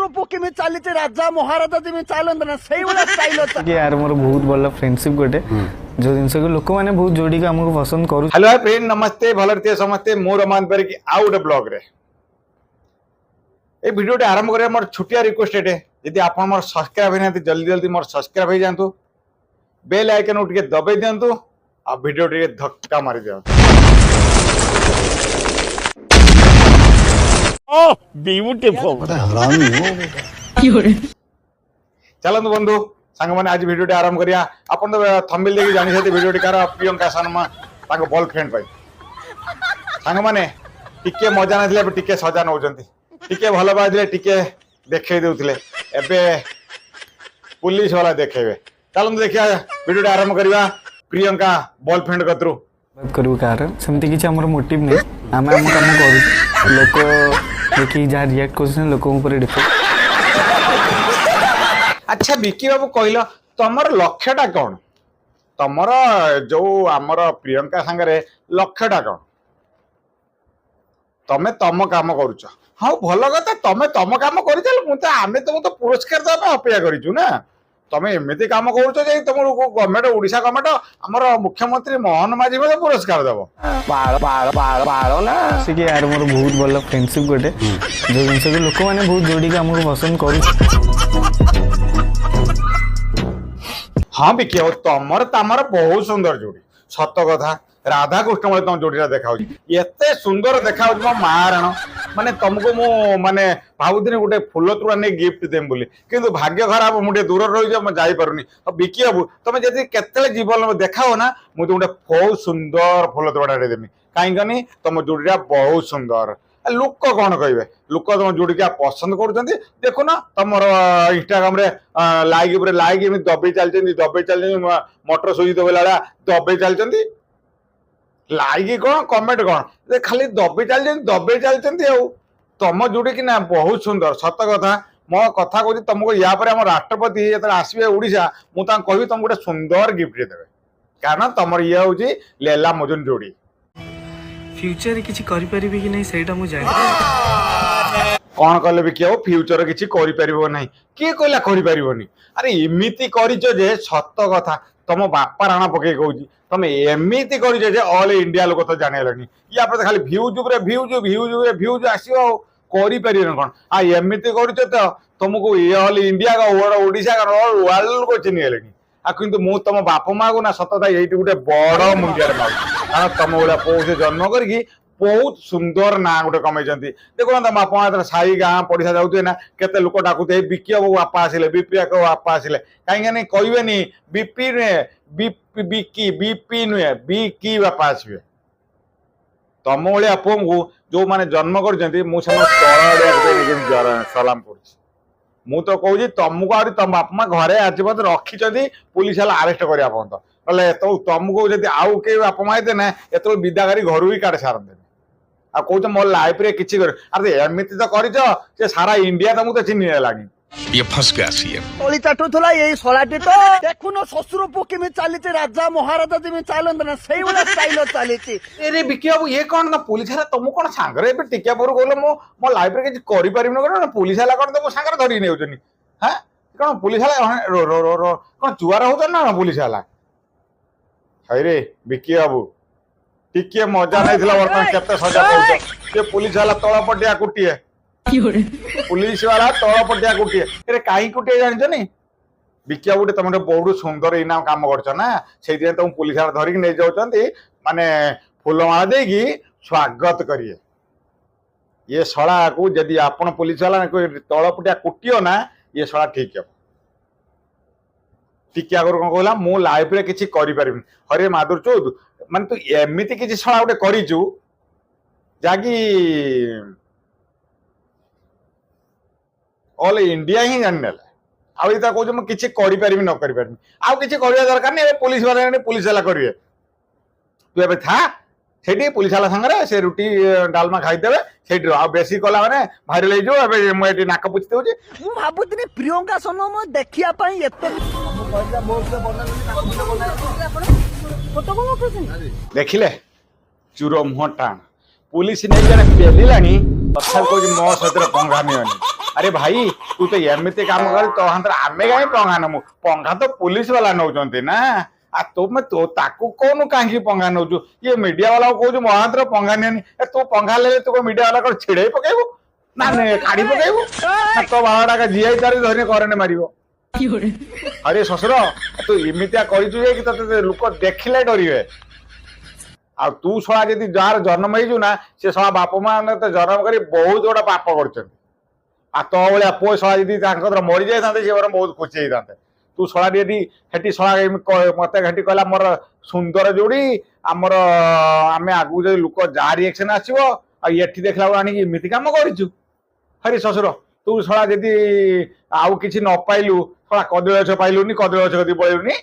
শ্বশুর পো কেমি চালিছে রাজা মহারাজা যেমি চালন্ত না সেইভাবে স্টাইল আছে यार मोर बहुत भल फ्रेंडशिप गोटे जो जिनस को लोक मैंने बहुत जोड़ी आमको पसंद करू। हेलो हाय फ्रेंड नमस्ते भलरती समस्ते मो रमान पर आउ गोटे ब्लॉग रे ए वीडियो आरंभ करे मोर छुटिया रिक्वेस्ट एटे यदि आप मोर सब्सक्राइब होइनाती जल्दी जल्दी मोर सब्सक्राइब हो जांतु बेल आइकन उठके दबाई दियंतु आ वीडियो टिके धक्का मारी दियंतु। ओह ब्यूटीफुल चलନ୍ତୁ बंधु सांग माने आज वीडियो आरंभ करिया अपन तो थंबनेल देखि जानि छथि वीडियो टिकार प्रियंका शर्मा ताको बॉयफ्रेंड भाई सांग माने टिके मजा नथिले टिके सजा नउजंती टिके भलो बाजले टिके देखै देउथिले एबे पुलिस वाला देखेबे। चलନ୍ତୁ देखिया वीडियो आरंभ करिया प्रियंका बॉयफ्रेंड कतरु बात करू कार सेमती किछ हमर मोटिव नै आमे हम काम करू लोक देखि जा रिएक्ट करछन लोक ऊपर डिपेंड। अच्छा विकी बाबू कहल तमर लक्ष्यटा कौन तमर जो आमर प्रियंका सांगरे लक्ष्यटा कौन तमे तम काम करुच हाँ भल कथा तमे तम काम कर आमे तुम तो पुरस्कार देवा अपेक्षा करूँ ना तमे एमती काम करुच तुम गवर्नमेंट ओडिशा गवर्नमेंट आमर मुख्यमंत्री मोहन माझी मते पुरस्कार देव से कि यार मोर बहुत भल फ्रेंडशिप गोटे जो जिनस को लोक मैंने बहुत जोड़ी आमको पसंद करू। हाँ विकी तमर तमर बहुत सुंदर जोड़ी सत कथा राधा कृष्ण मैं तुम जोड़ी देखा एते सुंदर देखा मो मारण माने तुमको मु माने भावुदिन गोटे फुल तुरा नहीं गिफ्ट देम बोली किंतु भाग्य खराब मुझे दूर रही मैं जाई पारुनी विकी बाबू तुम जब केते जीवन में देखाओ ना मुझे गोटे बहुत सुंदर फुल तुरा देमी कहीं तुम जोड़ीटा बहुत सुंदर लोक कौन कहे लोक तुम जोड़ी क्या पसंद कर देखो ना तुम इंस्टाग्राम रे लाइक दबे चलती मोटर सुई दबेला दबे चलती लाइक कौन कमेंट कौन खाली दबे चलती तुम जोड़ी कि ना बहुत सुंदर सत कथा मो कथा कहूँ तुमको या पर आम राष्ट्रपति जो आसवे ओडिशा मुझे कहि तुम गोटे सुंदर गिफ्ट देवे कारण तुम ये हूँ लैला मजनू जोड़ी फ्यूचर किछि करि परिबे कि नहीं सेटा मु जानि कौन कले भी किया फ्यूचर किसी नहीं किए कहला करी अरे एमती कर सत कथा तुम बापा राणा पकई कहूँ तुम एमती कर ऑल इंडिया लोक तो जानी या खाली भ्यूज भ्यूज आसो करें कौन आ एमती कर तुमको ये ऑल इंडिया का ओडिशा का वर्ल्ड लोग चिन्ह आ किंतु मु तुम बापा माँ को ना सतता ये गोटे बड़ मुंडिया मांग कारण तुम भाया पौधे जन्म करके बहुत सुंदर ना गोटे कमे देखो ना बापा माँ साई गाँ पड़िशा जाऊे ना केते लोक डाकुते बिकी बाबू बापा आसिले बीपी बापा आसिले कहीं कहबेनि बीपी नुहे बिकी बीपी नुहे बिकी बापा आसवे तुम भाया पुओ को जो मैंने जन्म कर सलाम पड़ी मु तो कहूँ तुमको आ तुम बापा माँ घरे आज रखी पुलिस वाला आरेस्ट करने बोले तो तुमको जब आउ के बापा माँ ना एत विदाकारी घर भी काट सारते आ कौच मो लाइफ रे किछि कर अरे एमती तो कर सारा इंडिया तुमको तो चिन्ह लागी ये फंस गया सीएम তলি চাটুথলা এই সলাটি তো দেখুন শ্বশুর পো কেমি চালিছে রাজা মহারাজা যেমি চালন্ত না সেইভাবে স্টাইল চালিছে अरे विकी बाबू ये कौन ना पुलिस वाला तुम कौन सांगरे पे टिकिया पर कहलो मो मो लाइफ रे किछि करि परिबिन ना पुलिस वाला कौन तुम सांगरे धरि नेउचनी हैं कौन पुलिस वाला रो रो रो रो कौन चुआरा होत ना पुलिस वाला हाय रे विकी बाबू टिके मजा नहीं थिला वर्तमान केते सजा पउछ ये पुलिस वाला तळ पटिया कुटिए पुलिस वाला तल पटिया कुटिए अरे कहीं कुटिए जान नहीं विकिया गोटे तुम बहुत सुंदर इना काम कर ना से तुम पुलिस वाला धरिक नहीं जाऊँ माने फूलमाला देगी स्वागत करिए ये शला को यदि आपण पुलिस वाला तल पटिया कुटियो ना ये शला ठीक है टिके आगर कौन कहला मु लाइफ रे किछि करि परिबिन हरे माधुर चौध माने तू एमिति किछि शला गोटे करिचु जागी ऑल इंडिया ही जान आउ कहूँ मुझे किसी करी न करी आउ किसी करवा दरकार नहीं पुलिस वाला पुलिस वाला करेंगे तू ए था से पुलिस वाला सागर से रुटी डालमा खाईदे से बेसी कला मैंने भाइराल हो मुझे नाक पुछि दूसरी ମୁଁ ଭାବୁଥିଲି ପ୍ରିୟଙ୍କା ସନ ମୁଁ ଦେଖିବା ପାଇଁ ଏତେ देखिले चूर मुह टाण पुलिस नहीं जन पेलिला तथा कह मो सहित पंगामी अरे भाई तू तो एमती काम कर तो आमे कहीं पंगा नमु पंगा तो पुलिस वाला नौचंती ना आ तुम तो ताकू कौन कहीं पंगा नौचु ये मीडिया वाला कहू महांतर पंगा नहीं तू पंगा ले तू मीडिया वाला कौन छिड़े पकेबू ना काढ़ी पकेबू ना तो बाबाटा का जीआई तार धरी करेन्ट मारिबो अरे ससुर तू इमितिया करिचु जे कि तते लोक देखिले डरिवे आ तू छड़ा जदि जार जन्म ହେଇଛୁ ନା ସେ ଛड़ा ବାପ ମା ତ ଜନ୍ମ କରି ବହୁତ ବଡ଼ ପାପ କରୁଛନ୍ତି आ तो भाया पुओ छड़ा जदि मरी जाते सी बहुत खुशी होते तू छड़ा यदि हेटी छड़ा मत हेटी कहला मोर सुंदर जोड़ी आमर आम आगू जो लोक जहाँ रिएक्शन आसो आठी देखला आनी एमती कम करूँ हरी ससुर तू छड़ा जदि आउ कि न पाइलु छड़ा कदली गछ पाइलुनी कदली गछ कदी पलुनी